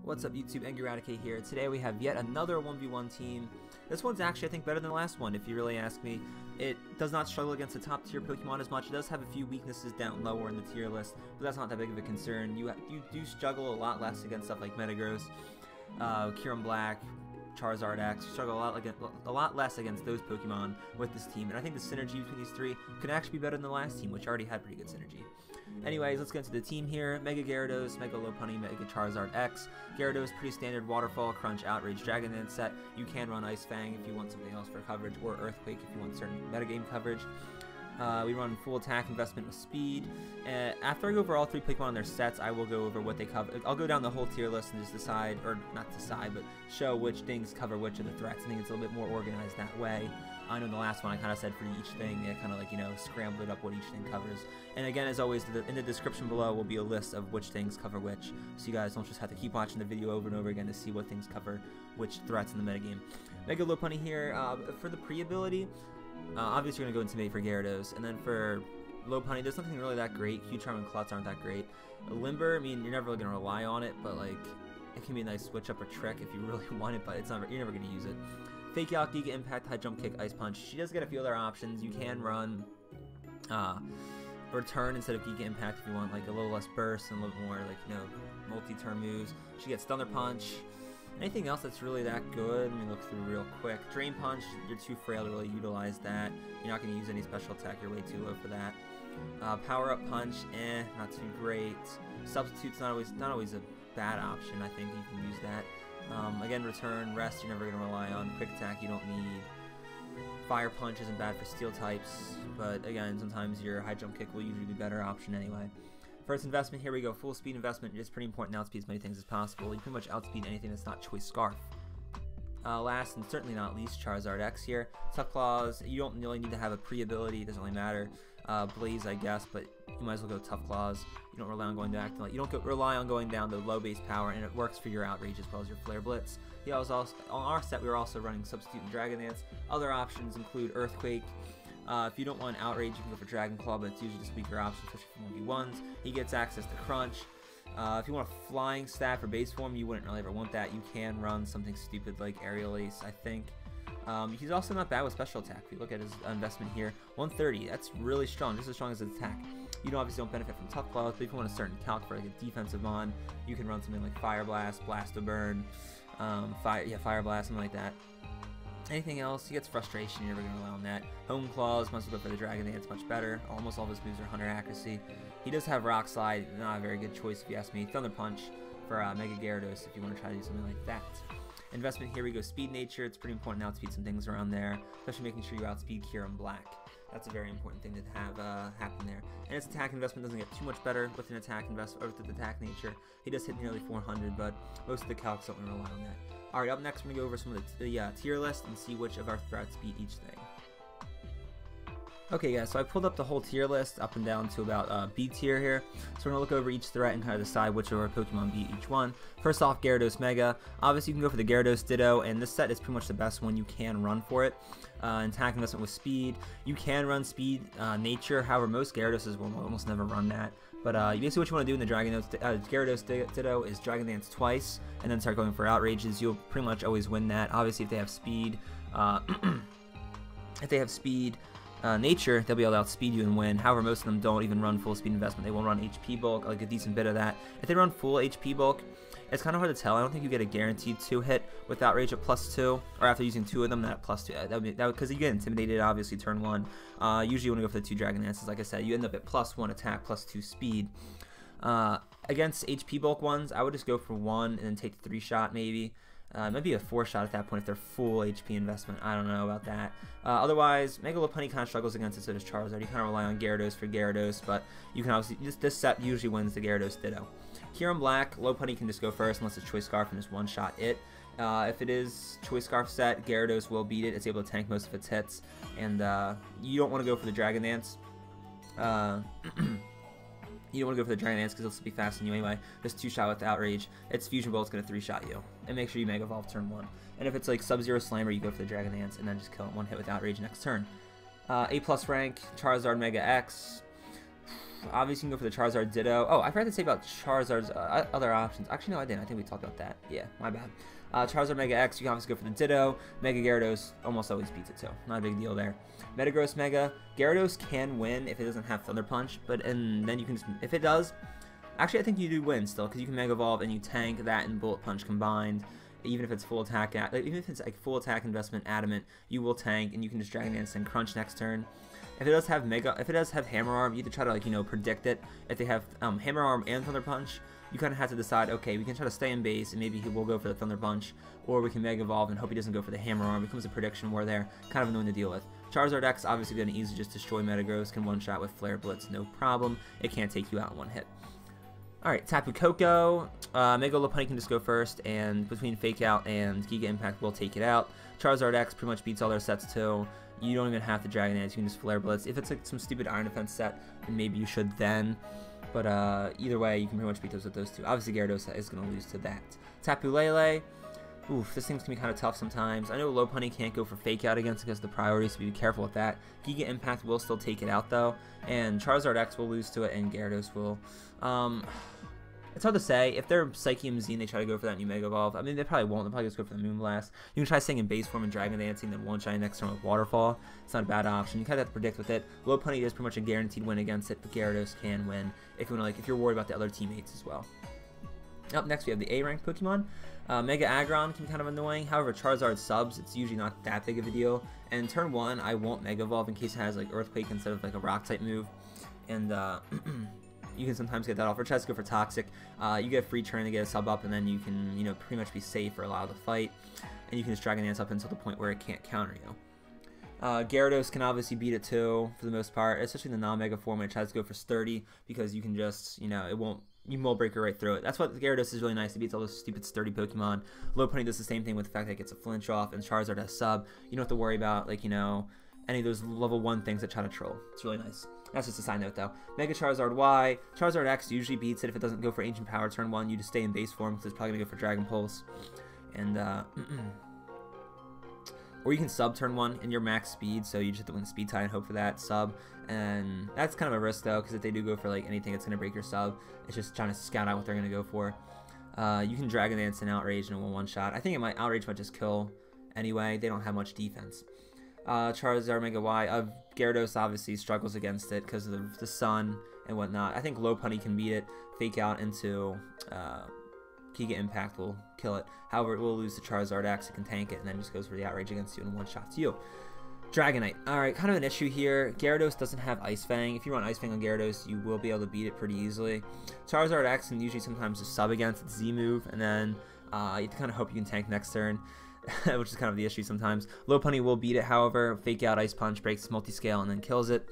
What's up YouTube, Angry Raticate here. Today we have yet another 1v1 team. This one's actually, I think, better than the last one, if you really ask me. It does not struggle against the top tier Pokemon as much. It does have a few weaknesses down lower in the tier list, but that's not that big of a concern. You do struggle a lot less against stuff like Metagross, Kyurem Black, Charizard X. You struggle a lot less against those Pokemon with this team, and I think the synergy between these three could actually be better than the last team, which already had pretty good synergy. Anyways, let's get into the team here. Mega Gyarados, Mega Lopunny, Mega Charizard X. Gyarados, pretty standard Waterfall, Crunch, Outrage, Dragon Dance set. You can run Ice Fang if you want something else for coverage, or Earthquake if you want certain metagame coverage. We run full attack investment with speed. After I go over all three Pokemon on their sets, I will go over what they cover. I'll go down the whole tier list and just decide, or not decide, but show which things cover which of the threats. I think it's a little bit more organized that way. I know in the last one I kind of said for each thing, it kind of like, scrambled it up what each thing covers. And again, as always, in the description below will be a list of which things cover which, so you guys don't just have to keep watching the video over and over again to see what things cover which threats in the metagame. Mega Lopunny here, for the pre-ability, obviously you're going to go Intimidate for Gyarados, and then for Lopunny, there's nothing really that great. Q-Charm and Klutz aren't that great. Limber, I mean, you're never really going to rely on it, but like, it can be a nice switch up or trick if you really want it, but you're never going to use it. Fake Out, Giga Impact, High Jump Kick, Ice Punch. She does get a few other options. You can run Return instead of Giga Impact if you want like a little less burst and a little more like, multi-turn moves. She gets Thunder Punch. Anything else that's really that good? Let me look through real quick. Drain Punch, you're too frail to really utilize that. You're not going to use any special attack, you're way too low for that. Power Up Punch, not too great. Substitute's not always a bad option, I think you can use that. Again, Return, Rest, you're never going to rely on. Quick Attack, you don't need. Fire Punch isn't bad for Steel types, but again, sometimes your High Jump Kick will usually be a better option anyway. First investment, here we go. Full speed investment. It's pretty important to outspeed as many things as possible. You pretty much outspeed anything that's not Choice Scarf. Last and certainly not least, Charizard X here. Tough Claws, you don't really need to have a pre-ability, it doesn't really matter. Blaze, I guess, but you might as well go Tough Claws. You don't rely on going down rely on going down to low base power, and it works for your Outrage as well as your Flare Blitz. Yeah, on our set, we were also running Substitute and Dragon Dance. Other options include Earthquake. If you don't want Outrage, you can go for Dragon Claw, but it's usually just a weaker option, especially for 1v1s. He gets access to Crunch. If you want a Flying Stat for base form, you wouldn't really ever want that. You can run something stupid like Aerial Ace, I think. He's also not bad with special attack. If you look at his investment here, 130, that's really strong, just as strong as his attack. You obviously don't benefit from Tough Claws, but if you want a certain calc for like a defensive on, you can run something like Fire Blast, Blast to Burn, Fire Blast, something like that. Anything else, he gets Frustration, you're never going to rely on that. Home Claws, must go for the Dragon Dance, much better. Almost all of his moves are 100 accuracy. He does have Rock Slide, not a very good choice if you ask me. Thunder Punch for Mega Gyarados if you want to try to do something like that. Investment, here we go, Speed Nature. It's pretty important to outspeed some things around there, especially making sure you outspeed Kyurem Black. That's a very important thing to have happen there. And its attack investment doesn't get too much better with an attack investment, or with the attack nature. He does hit nearly 400, but most of the calcs don't rely on that. Alright, up next we're going to go over some of the tier list and see which of our threats beat each thing. Okay guys, so I pulled up the whole tier list up and down to about B tier here. So we're going to look over each threat and kind of decide which of our Pokemon beat each one. First off, Gyarados Mega. Obviously you can go for the Gyarados Ditto, and this set is pretty much the best one you can run for it. Attack investment with speed. You can run speed nature, however most Gyaradoses will almost never run that. But basically what you want to do in the Gyarados Ditto is Dragon Dance twice, and then start going for Outrages. You'll pretty much always win that. Obviously if they have speed, nature, they'll be able to outspeed you and win. However, most of them don't even run full speed investment. They will run HP bulk, like a decent bit of that. If they run full HP bulk, it's kind of hard to tell. I don't think you get a guaranteed 2-hit with Outrage at +2, or after using 2 of them, that at +2. Because you get intimidated, obviously, turn 1. Usually you want to go for the 2 Dragon Dances. Like I said, you end up at +1 attack, +2 speed. Against HP bulk ones, I would just go for 1 and then take the 3-shot maybe. Maybe a 4-shot at that point if they're full HP investment. I don't know about that. Otherwise, Mega Lopunny kind of struggles against it, so does Charizard. You kind of rely on Gyarados for Gyarados, but you can obviously, this set usually wins the Gyarados Ditto. Kyurem Black, Lopunny can just go first unless it's Choice Scarf and just one-shot it. If it is Choice Scarf set, Gyarados will beat it. It's able to tank most of its hits, and you don't want to go for the Dragon Dance. You don't want to go for the Dragon Dance because it'll still be fast on you anyway. Just 2-shot with Outrage. Its Fusion Bolt's going to 3-shot you. And make sure you Mega Evolve turn 1. And if it's like Sub-Zero Slammer, you go for the Dragon Dance and then just kill it 1 hit with Outrage next turn. A+ rank, Charizard Mega X. Obviously, you can go for the Charizard Ditto. Oh, I forgot to say about Charizard's other options. Actually, no, I didn't. I think we talked about that. Yeah, my bad. Charizard Mega X, you can obviously go for the Ditto. Mega Gyarados almost always beats it too. Not a big deal there. Metagross Mega. Gyarados can win if it doesn't have Thunder Punch, and then you can just, if it does, actually I think you do win still, because you can Mega Evolve and you tank that and Bullet Punch combined. Even if it's full attack, even if it's like full attack investment Adamant, you will tank and you can just Dragon Dance and Crunch next turn. If it does have Hammer Arm, you have to try to, like, you know, predict it. If they have Hammer Arm and Thunder Punch, you kind of have to decide, okay, we can try to stay in base and maybe he will go for the Thunder Punch, or we can Mega Evolve and hope he doesn't go for the Hammer Arm. It becomes a prediction war there, kind of annoying to deal with. Charizard X obviously going to easily just destroy Metagross, can one shot with Flare Blitz, no problem. It can't take you out in one hit. Alright, Tapu Koko, Mega Lopunny can just go first, and between Fake Out and Giga Impact will take it out. Charizard X pretty much beats all their sets too. You don't even have to Dragon Dance, you can just Flare Blitz. If it's like some stupid Iron Defense set, then maybe you should then. But either way, you can pretty much beat those with those two. Obviously, Gyarados is going to lose to that. Tapu Lele, oof, this thing's going to be kind of tough sometimes. I know Lopunny can't go for Fake Out against it because of the priorities, so be careful with that. Giga Impact will still take it out though, and Charizard X will lose to it, and Gyarados will. It's hard to say. If they're Psyche and Z and they try to go for that new Mega Evolve, I mean, they probably won't. They'll probably just go for the Moonblast. You can try staying in base form and Dragon Dancing, then one shine next turn with Waterfall. It's not a bad option. You kind of have to predict with it. Lopunny is pretty much a guaranteed win against it, but Gyarados can win if you're worried about the other teammates as well. Up next, we have the A-ranked Pokemon. Mega Aggron can be kind of annoying. However, Charizard subs, it's usually not that big of a deal. And turn 1, I won't Mega Evolve in case it has like Earthquake instead of like a Rock-type move. And you can sometimes get that off. Or try to go for Toxic. You get a free turn to get a sub up, and then you can, you know, pretty much be safe for a lot of the fight. And you can just Dragon Dance up until the point where it can't counter you. Gyarados can obviously beat it too, for the most part, especially in the non-Mega form when it tries to go for sturdy, because you can just, you know, you Mole Breaker right through it. That's what Gyarados is really nice. It beats all those stupid sturdy Pokemon. Lopunny does the same thing with the fact that it gets a flinch off, and Charizard has sub. You don't have to worry about, like, you know, any of those level 1 things that try to troll. It's really nice. That's just a side note though. Mega Charizard Y. Charizard X usually beats it if it doesn't go for Ancient Power turn 1. You just stay in base form because it's probably going to go for Dragon Pulse. And, or you can sub turn 1 in your max speed, so you just have to win the speed tie and hope for that sub. And that's kind of a risk though, because if they do go for like anything that's going to break your sub, it's just trying to scout out what they're going to go for. You can Dragon Dance and Outrage in a 1-1 shot. I think Outrage might just kill anyway. They don't have much defense. Charizard Mega Y. Gyarados obviously struggles against it because of the sun and whatnot. I think Lopunny can beat it. Fake Out into Giga Impact will kill it. However, it will lose to Charizard X. It can tank it and then just goes for the Outrage against you and one-shots you. Dragonite. Alright, kind of an issue here. Gyarados doesn't have Ice Fang. If you run Ice Fang on Gyarados, you will be able to beat it pretty easily. Charizard X can usually sometimes just sub against its Z move, and then you have to kind of hope you can tank next turn. Which is kind of the issue sometimes. Lopunny will beat it, however. Fake Out, Ice Punch, breaks multi-scale, and then kills it.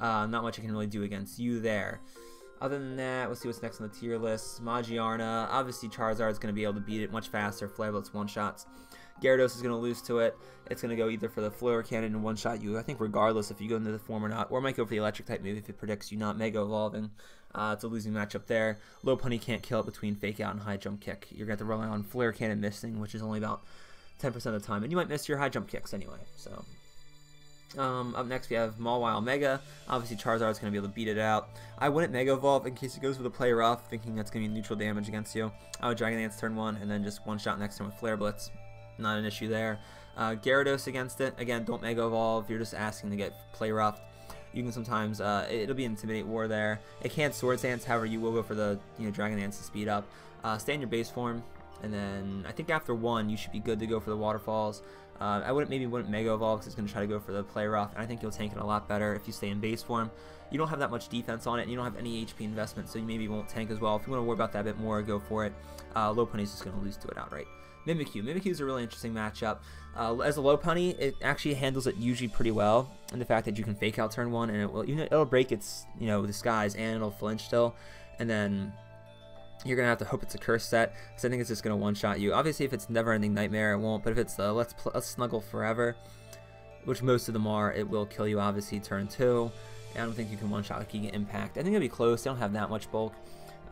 Not much it can really do against you there. Other than that, let's see what's next on the tier list. Magiarna. Obviously, Charizard is going to be able to beat it much faster. Flare Blitz one-shots. Gyarados is going to lose to it. It's going to go either for the Flare Cannon and one-shot you, I think regardless if you go into the form or not. Or it might go for the Electric-type move if it predicts you not Mega Evolving. It's a losing matchup there. Lopunny can't kill it between Fake Out and High Jump Kick. You're going to have to rely on Flare Cannon missing, which is only about 10% of the time, and you might miss your high jump kicks anyway. So, up next we have Mawile Mega. Obviously, Charizard's going to be able to beat it out. I wouldn't Mega Evolve in case it goes with a play rough, thinking that's going to be neutral damage against you. I would Dragon Dance turn 1 and then just one shot next turn with Flare Blitz. Not an issue there. Gyarados against it. Again, don't Mega Evolve. You're just asking to get play rough. You can sometimes it'll be Intimidate War there. It can't Swords Dance. However, you will go for the Dragon Dance to speed up. Stay in your base form. And then I think after 1, you should be good to go for the Waterfalls. I wouldn't Mega Evolve because it's going to try to go for the Play Rough, and I think you'll tank it a lot better if you stay in base form. You don't have that much defense on it, and you don't have any HP investment, so you maybe won't tank as well. If you want to worry about that a bit more, go for it. Lopunny is just going to lose to it outright. Mimikyu. Mimikyu is a really interesting matchup. As a Lopunny, it actually handles it usually pretty well, and the fact that you can Fake Out turn 1, and it'll break its disguise, and it'll flinch still, and then you're going to have to hope it's a curse set, because I think it's just going to one-shot you. Obviously, if it's Never-Ending Nightmare, it won't, but if it's the Let's Snuggle Forever, which most of them are, it will kill you, obviously, turn 2. And I don't think you can one-shot with Giga Impact. I think it'll be close. They don't have that much bulk.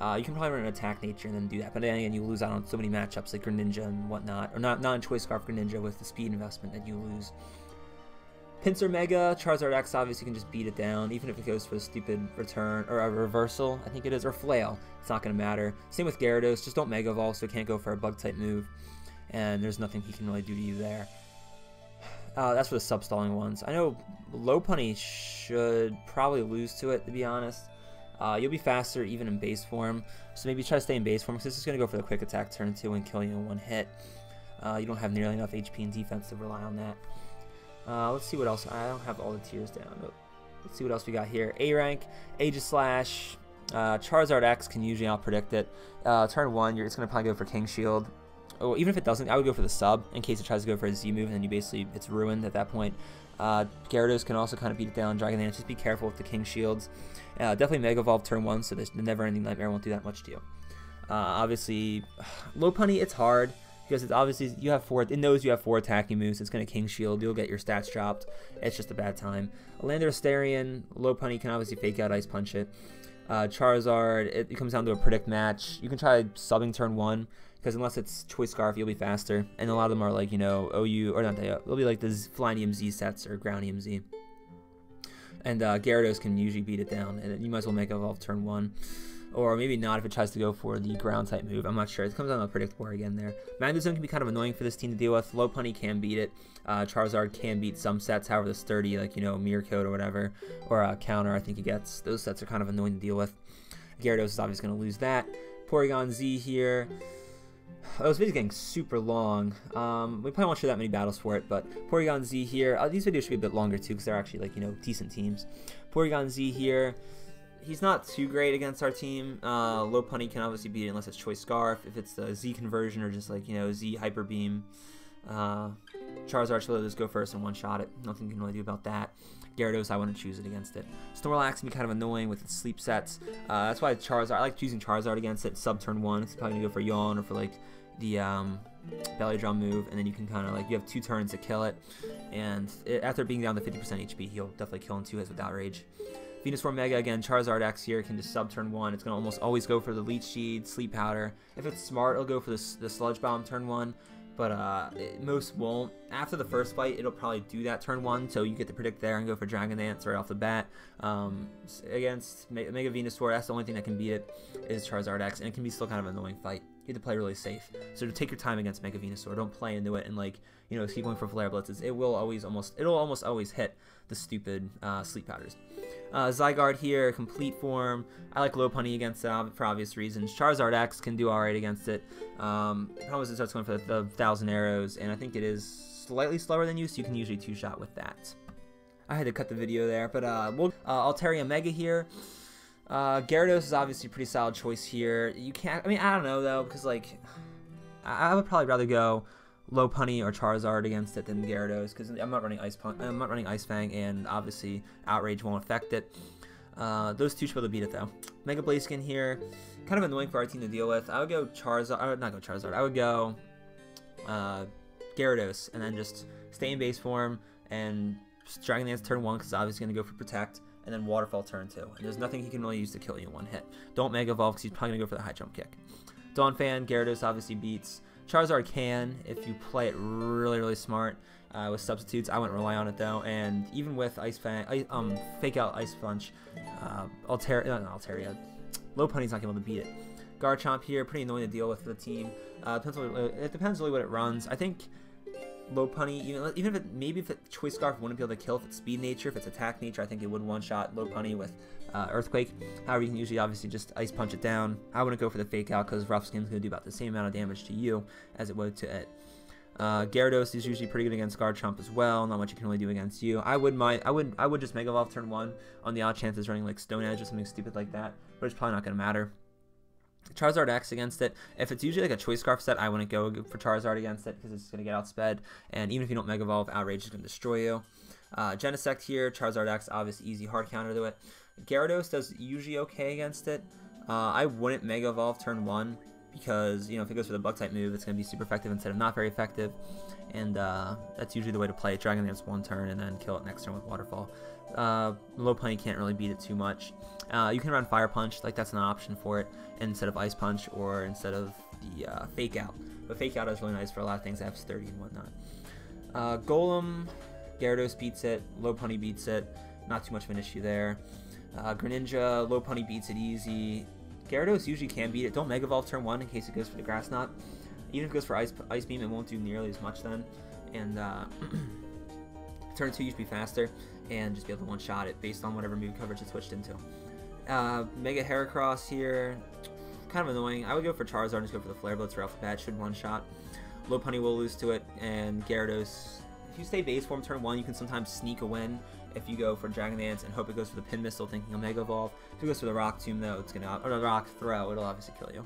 You can probably run an Attack Nature and then do that, but then again, you lose out on so many matchups like Greninja and whatnot, or not in Choice Scarf Greninja with the speed investment that you lose. Pinsir Mega, Charizard X obviously can just beat it down, even if it goes for a stupid return, or a reversal, I think it is, or Flail. It's not going to matter. Same with Gyarados, just don't Mega Evolve so it can't go for a Bug-type move, and there's nothing he can really do to you there. That's for the sub-stalling ones. I know Lopunny should probably lose to it, to be honest. You'll be faster even in base form, so maybe try to stay in base form, because this is going to go for the quick attack turn 2 and kill you in one hit. You don't have nearly enough HP and defense to rely on that. Let's see what else. I don't have all the tiers down. But let's see what else we got here. A rank, Aegislash, Charizard X can usually out-predict it. Turn 1, it's going to probably go for King Shield. Oh, even if it doesn't, I would go for the sub in case it tries to go for a Z move, and then you basically, it's ruined at that point. Gyarados can also kind of beat it down. Dragon Dance, just be careful with the King Shields. Definitely Mega Evolve turn 1, so the Never-Ending Nightmare won't do that much to you. Obviously, Lopunny, it's hard. Because it's obviously, it knows you have 4 attacking moves. It's going to King Shield. You'll get your stats dropped. It's just a bad time. Landorus, Lopunny can obviously fake out Ice Punch it. Charizard, it comes down to a predict match. You can try subbing turn 1, because unless it's Choice Scarf, you'll be faster. And a lot of them are like, you know, OU, or not, they'll be like the Flying EMZ sets or Ground EMZ. And Gyarados can usually beat it down. And you might as well make Evolve turn 1. Or maybe not if it tries to go for the ground type move. I'm not sure. It comes down to a predictable again there. Magnezone can be kind of annoying for this team to deal with. Lopunny can beat it. Charizard can beat some sets, however the sturdy, like, you know, Mirror Coat or whatever. Or Counter, I think he gets. Those sets are kind of annoying to deal with. Gyarados is obviously going to lose that. Porygon Z here. Oh, this video's getting super long. We probably won't show that many battles for it, but Porygon Z here. These videos should be a bit longer too, because they're actually, like, you know, decent teams. Porygon Z here. He's not too great against our team. Lopunny can obviously beat it unless it's Choice Scarf. If it's the Z conversion or just, like, you know, Z Hyper Beam. Charizard should just go first and one-shot it. Nothing you can really do about that. Gyarados, I wouldn't choose it against it. Snorlax can be kind of annoying with its sleep sets. That's why Charizard, I like choosing Charizard against it. Sub turn 1, it's probably going to go for Yawn or for, like, the Belly Drum move, and then you can kind of, like, you have 2 turns to kill it. And after being down to 50% HP, he'll definitely kill in 2 hits with Outrage. Venusaur Mega, again, Charizard X here can just sub turn 1. It's going to almost always go for the Leech Seed, Sleep Powder. If it's smart, it'll go for the Sludge Bomb turn 1, but most won't. After the first fight, it'll probably do that turn 1, so you get to predict there and go for Dragon Dance right off the bat. Against Mega Venusaur, that's the only thing that can beat it, is Charizard X, and it can be still kind of an annoying fight. You have to play really safe. So to take your time against Mega Venusaur, don't play into it and, like, you know, keep going for Flare Blitzes. It'll almost always hit the stupid Sleep Powders. Zygarde here, complete form. I like Lopunny against it for obvious reasons. Charizard X can do alright against it. Problem is it starts going for the 1,000 arrows, and I think it is slightly slower than you, so you can usually 2-shot with that. I had to cut the video there, but Altaria Mega here. Gyarados is obviously a pretty solid choice here. You can't, I mean, I don't know though, because, like, I would probably rather go Lopunny or Charizard against it than Gyarados, because I'm not running Ice Fang, and obviously Outrage won't affect it. Those two should be able to beat it though. Mega Blaziken here, kind of annoying for our team to deal with. I would go Charizard. I would not go Charizard. I would go Gyarados, and then just stay in base form and Dragon Dance turn 1, because it's obviously going to go for Protect, and then Waterfall turn 2. And there's nothing he can really use to kill you in one hit. Don't Mega Evolve, because he's probably going to go for the high jump kick. Donphan, Gyarados obviously beats. Charizard can, if you play it really smart with substitutes. I wouldn't rely on it though, and even with Ice Fang, Fake Out Ice Punch, Altaria, Lopunny's not going to be able to beat it. Garchomp here, pretty annoying to deal with for the team. It depends really what it runs. I think Lopunny, even if it Choice Scarf wouldn't be able to kill if it's Speed Nature, if it's Attack Nature, I think it would one-shot Lopunny with Earthquake. However, you can usually obviously just Ice Punch it down. I wouldn't go for the Fake Out, because Rough Skin's going to do about the same amount of damage to you as it would to it. Gyarados is usually pretty good against Garchomp as well. Not much you can really do against you. I would just Mega Evolve turn 1 on the odd chances running like Stone Edge or something stupid like that, but it's probably not going to matter. Charizard X against it. If it's usually like a Choice Scarf set, I wouldn't go for Charizard against it, because it's going to get outsped, and even if you don't Mega Evolve, Outrage is going to destroy you. Genesect here, Charizard X, obviously easy hard counter to it. Gyarados does usually okay against it. I wouldn't Mega Evolve turn 1, because, you know, if it goes for the Bug type move, it's going to be super effective instead of not very effective, and that's usually the way to play it. Dragon Dance one turn and then kill it next turn with Waterfall. Lopunny can't really beat it too much. You can run Fire Punch, like that's an option for it, instead of Ice Punch or instead of the Fake Out. But Fake Out is really nice for a lot of things that have sturdy and whatnot. Golem, Gyarados beats it, Lopunny beats it, not too much of an issue there. Greninja, Lopunny beats it easy. Gyarados usually can beat it. Don't Mega Evolve turn 1 in case it goes for the Grass Knot. Even if it goes for Ice Beam, it won't do nearly as much then. And turn 2 you should be faster and just be able to one-shot it based on whatever move coverage it switched into. Mega Heracross here, kind of annoying. I would go for Charizard and just go for the Flare Blitz right off the bat. Should one-shot. Lopunny will lose to it, and Gyarados, if you stay base form turn 1, you can sometimes sneak a win if you go for Dragon Dance and hope it goes for the Pin Missile thinking he'll Mega Evolve. If it goes for the Rock Tomb though, it's gonna, or the Rock Throw, it'll obviously kill you.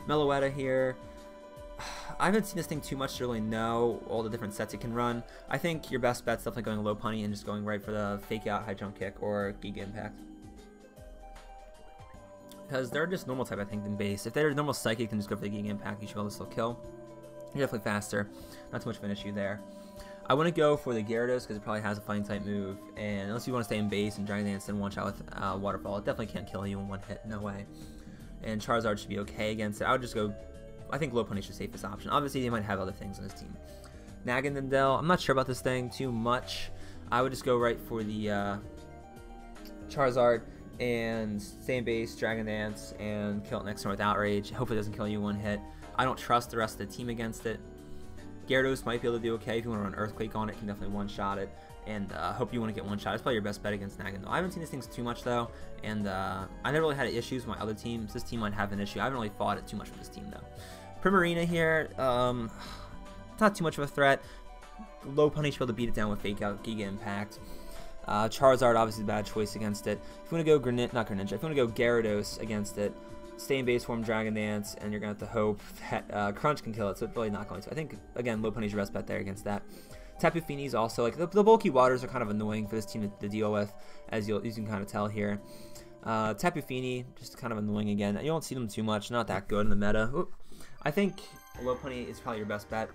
Meloetta here. I haven't seen this thing too much to really know all the different sets it can run. I think your best bet's definitely going Lopunny and just going right for the Fake Out, High Jump Kick, or Giga Impact. Because they're just normal type, I think, than base. If they're normal Psychic, then just go for the Giga Impact. You should be able to still kill. You're definitely faster. Not too much of an issue there. I want to go for the Gyarados because it probably has a fighting type move. And unless you want to stay in base and Dragon Dance and one-shot with Waterfall, it definitely can't kill you in one hit. No way. And Charizard should be okay against it. I would just go... I think Lopunny should safest option. Obviously, they might have other things on his team. Naganadel, I'm not sure about this thing too much. I would just go right for the Charizard and stay in base, Dragon Dance, and kill it next turn with Outrage. Hopefully it doesn't kill you in one hit. I don't trust the rest of the team against it. Gyarados might be able to do okay. If you want to run Earthquake on it, can definitely one-shot it. And hope you want to get one shot. It's probably your best bet against Naganadel. I haven't seen these things too much though, and I never really had issues with my other teams. This team might have an issue. I haven't really fought it too much with this team though. Primarina here, not too much of a threat. Lopunny should be able to beat it down with Fake Out, Giga Impact. Charizard obviously a bad choice against it. If you want to go not Greninja, if you want to go Gyarados against it, stay in base form, Dragon Dance, and you're going to have to hope that Crunch can kill it, so it's really not going to. I think, again, Lopunny's your best bet there against that. Tapu Fini's also, like, the bulky waters are kind of annoying for this team to deal with, as you can kind of tell here. Tapu Fini, just kind of annoying again. You don't see them too much, not that good in the meta. Oop. I think Lopunny is probably your best bet.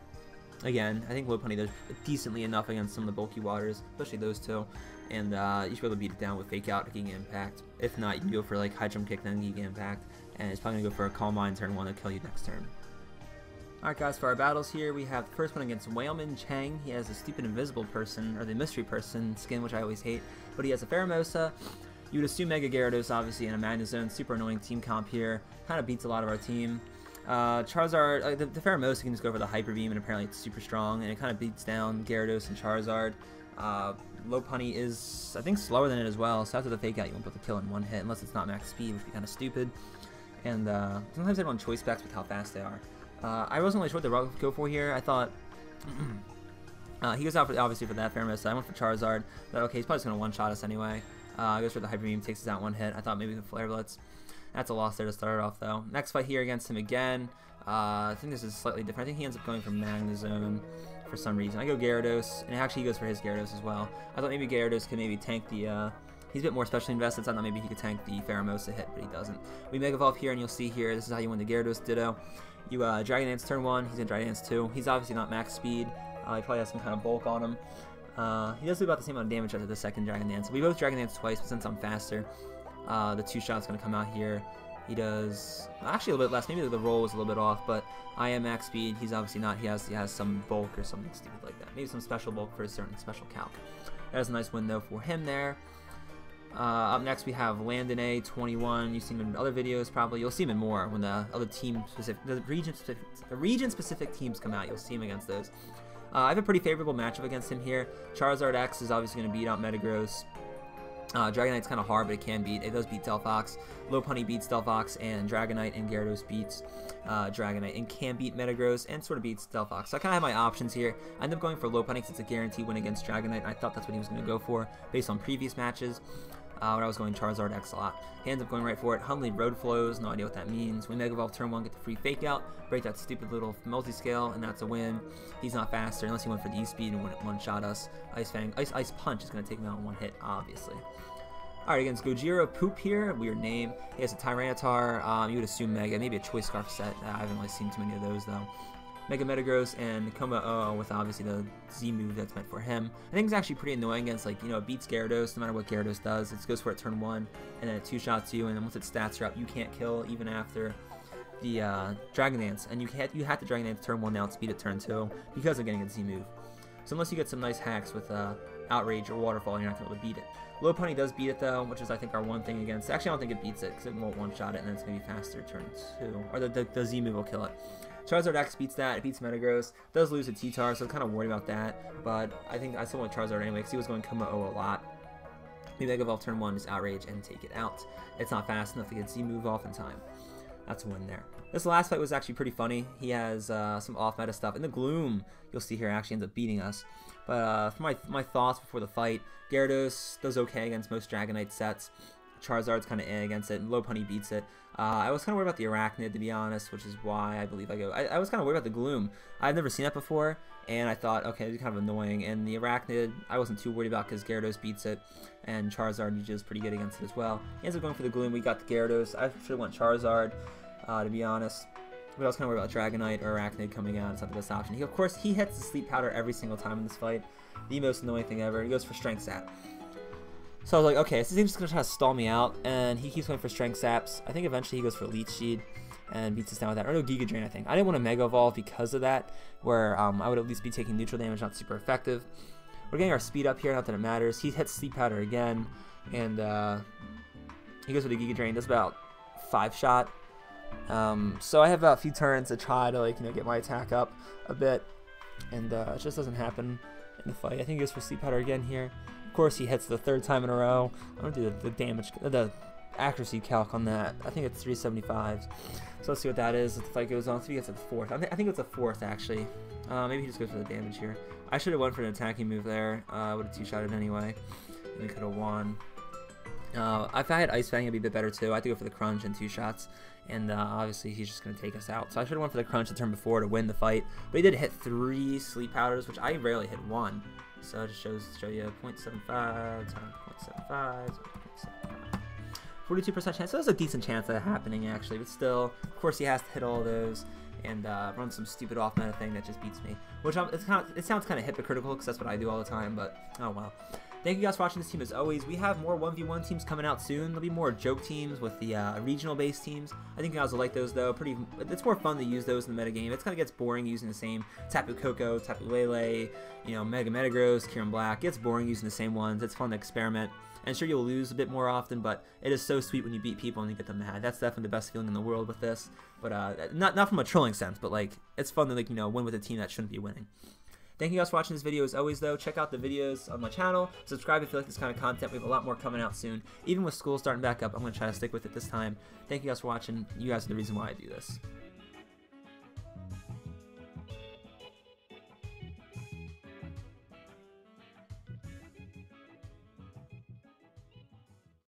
Again, I think Lopunny does decently enough against some of the bulky waters, especially those two. And you should be able to beat it down with Fake Out, Giga Impact. If not, you can go for like High Jump Kick, then Giga Impact. And it's probably going to go for a Calm Mind turn 1 to kill you next turn. Alright guys, for our battles here, we have the first one against Whalman Chang. He has a stupid invisible person, or the mystery person skin, which I always hate. But he has a Pheromosa. You would assume Mega Gyarados, obviously, and a Magnezone. Super annoying team comp here. Kind of beats a lot of our team. Charizard, the Pheromosa can just go for the Hyper Beam, and apparently it's super strong, and it kind of beats down Gyarados and Charizard. Lopunny is, I think, slower than it as well, so after the Fake Out, you won't be able to kill in one hit, unless it's not max speed, which would be kind of stupid. And sometimes they run choice specs with how fast they are. I wasn't really sure what the route would go for here. I thought he goes out for, obviously for that Pheromosa. I went for Charizard. But okay, he's probably just going to one-shot us anyway. Goes for the Hyper Beam, takes us out one hit. I thought maybe the Flare Blitz. That's a loss there to start it off, though. Next fight here against him again. I think this is slightly different. I think he ends up going for Magnezone for some reason. I go Gyarados, and actually he goes for his Gyarados as well. I thought maybe Gyarados could maybe tank the... he's a bit more specially invested, so I thought maybe he could tank the Pheromosa hit, but he doesn't. We Mega Evolve here, and you'll see here, this is how you win the Gyarados Ditto. You Dragon Dance turn 1, he's going to Dragon Dance 2. He's obviously not max speed. He probably has some kind of bulk on him. He does do about the same amount of damage after the second Dragon Dance. We both Dragon Dance twice, but since I'm faster, the 2-shot's going to come out here. He does actually a little bit less. Maybe the roll was a little bit off, but I am max speed. He's obviously not. He has some bulk or something stupid like that. Maybe some special bulk for a certain special calc. That was a nice win though for him there. Up next we have Landon 21. You've seen him in other videos probably. You'll see him in more when the other team specific, the region specific teams come out. You'll see him against those. I have a pretty favorable matchup against him here. Charizard X is obviously going to beat out Metagross. Dragonite's kind of hard, but it can beat. It does beat Delphox. Lopunny beats Delphox, and Dragonite and Gyarados beats Dragonite and can beat Metagross and sort of beats Delphox. So I kind of have my options here. I end up going for Lopunny because it's a guaranteed win against Dragonite, and I thought that's what he was going to go for based on previous matches. When I was going Charizard X a lot. He ends up going right for it. Hunley Road Flows, no idea what that means. We Mega Evolve turn 1, get the free Fake Out, break that stupid little multi-scale, and that's a win. He's not faster unless he went for the E-Speed and one-shot us. Ice Punch is going to take him out in one hit, obviously. Alright, against Gojira Poop here, weird name. He has a Tyranitar, you would assume Mega, maybe a Choice Scarf set. I haven't really seen too many of those though. Mega Metagross and Komba with obviously the Z move that's meant for him. I think it's actually pretty annoying against, like, you know, it beats Gyarados no matter what Gyarados does. It goes for it turn 1, and then it 2-shots you, and then once its stats are up, you can't kill even after the Dragon Dance. And you have to Dragon Dance turn 1 now and speed it turn 2 because of getting a Z move. So unless you get some nice hacks with Outrage or Waterfall, you're not going to be able to beat it. Low Pony does beat it though, which is I think our one thing against. Actually, I don't think it beats it because it won't one-shot it, and then it's going to be faster turn 2. Or the Z move will kill it. Charizard X beats that. It beats Metagross. Does lose to T-Tar, so I'm kind of worried about that. But I think I still want Charizard anyway because he was going Kuma-O a lot. Maybe Mega Evolve turn 1, just Outrage and take it out. It's not fast enough to get Z move off in time. That's a win there. This last fight was actually pretty funny. He has some off-meta stuff. In the Gloom, you'll see here, actually ends up beating us. But for my thoughts before the fight, Gyarados does okay against most Dragonite sets. Charizard's kind of against it, and Low Pony beats it. I was kind of worried about the Arachnid, to be honest, which is why I believe I go. I was kind of worried about the Gloom. I've never seen that before, and I thought, okay, it's kind of annoying. And the Arachnid, I wasn't too worried about because Gyarados beats it, and Charizard usually is pretty good against it as well. He ends up going for the Gloom. We got the Gyarados. I should have went Charizard, to be honest. But I was kind of worried about Dragonite or Arachnid coming out. It's not the best option. Of course, he hits the Sleep Powder every single time in this fight. The most annoying thing ever. He goes for Strength Sap. So I was like, okay, so he's just going to try to stall me out, and he keeps going for Strength Saps. I think eventually he goes for Leech Seed and beats us down with that. Or no, Giga Drain, I think. I didn't want to Mega Evolve because of that, where I would at least be taking neutral damage, not super effective. We're getting our speed up here, not that it matters. He hits Sleep Powder again, and he goes with the Giga Drain. Does about 5-shot. So I have a few turns to try to, like, get my attack up a bit, and it just doesn't happen in the fight. I think he goes for Sleep Powder again here. Of course, he hits the 3rd time in a row. I'm gonna do the damage, the accuracy calc on that. I think it's 375. So let's see what that is as the fight goes on. So he gets a 4th. I think it's a 4th actually. Maybe he just goes for the damage here. I should have went for an attacking move there. I would have 2-shotted anyway, and we could have won. If I had Ice Fang, it'd be a bit better too. I had to go for the Crunch and 2 shots, and obviously he's just going to take us out. So I should have went for the Crunch the turn before to win the fight, but he did hit 3 Sleep Powders, which I rarely hit 1. So it just show you 0.75 times 0.75 times 0.75. 42% chance. So there's a decent chance of that happening actually, but still, of course he has to hit all of those and run some stupid off-meta thing that just beats me. Which it sounds kind of hypocritical because that's what I do all the time, but oh well. Thank you guys for watching this team as always. We have more 1v1 teams coming out soon. There'll be more joke teams with the regional-based teams. I think you guys will like those though. It's more fun to use those in the metagame. It kind of gets boring using the same Tapu Koko, Tapu Lele, Mega Metagross, Kieran Black. It gets boring using the same ones. It's fun to experiment. And sure, you'll lose a bit more often, but it is so sweet when you beat people and you get them mad. That's definitely the best feeling in the world with this. But not from a trolling sense, but like it's fun to win with a team that shouldn't be winning. Thank you guys for watching this video as always though. Check out the videos on my channel. Subscribe if you like this kind of content. We have a lot more coming out soon. Even with school starting back up, I'm going to try to stick with it this time. Thank you guys for watching. You guys are the reason why I do this.